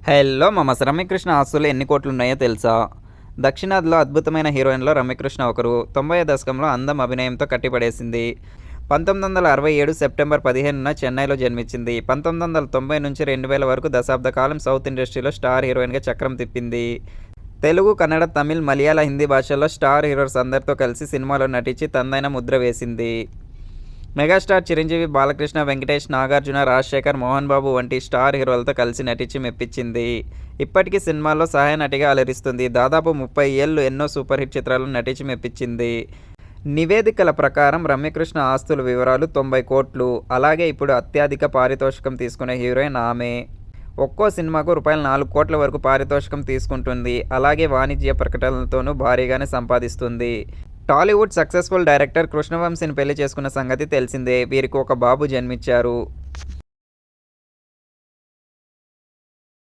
Hello మామస్ Ramyakrishna ఆస్తులు ఎన్ని కోట్లున్నాయో తెలుసా? దక్షిణాదిలో అద్భుతమైన హీరోయిన్‌లో రమ్యకృష్ణ ఒకరు. 90వ దశకంలో అందం, అభినయంతో కట్టిపడేసింది. 1967 సెప్టెంబర్ 15న చెన్నైలో జన్మించింది. 1990 నుంచి 2000 వరకు దశాబ్ద కాలం సౌత్ ఇండస్ట్రీలో స్టార్ హీరోయిన్‌గా చక్రం తిప్పింది. తెలుగు, కన్నడ, తమిళ్, మలయాళ, హిందీ భాషల్లో స్టార్ హీరోస్ అందరితో కలిసి సినిమాలో నటించి తనదైన ముద్ర వేసింది. మెగాస్టార్ చిరంజీవి, బాలకృష్ణ, వెంకటేష్, నాగార్జున, రాజశేఖర్, మోహన్ బాబు వంటి స్టార్ హీరోలతో కలిసి నటించి మెప్పించింది. ఇప్పటికీ సినిమాల్లో సహాయ నటిగా అలరిస్తుంది. దాదాపు 30 ఏళ్లు ఎన్నో సూపర్ హిట్ చిత్రాల్లో నటించి మెప్పించింది. నివేదికల ప్రకారం రమ్యకృష్ణ ఆస్తుల వివరాలు 90 కోట్లు. అలాగే ఇప్పుడు అత్యధిక పారితోషికం తీసుకునే హీరోయిన్ ఆమె. ఒక్కో సినిమాకు రూపాయలు 4 కోట్ల వరకు పారితోషికం తీసుకుంటుంది. అలాగే వాణిజ్య ప్రకటనలతోనూ భారీగానే సంపాదిస్తుంది. టాలీవుడ్ సక్సెస్ఫుల్ డైరెక్టర్ కృష్ణవంశీని పెళ్లి చేసుకున్న సంగతి తెలిసిందే. వీరికి ఒక బాబు జన్మించారు.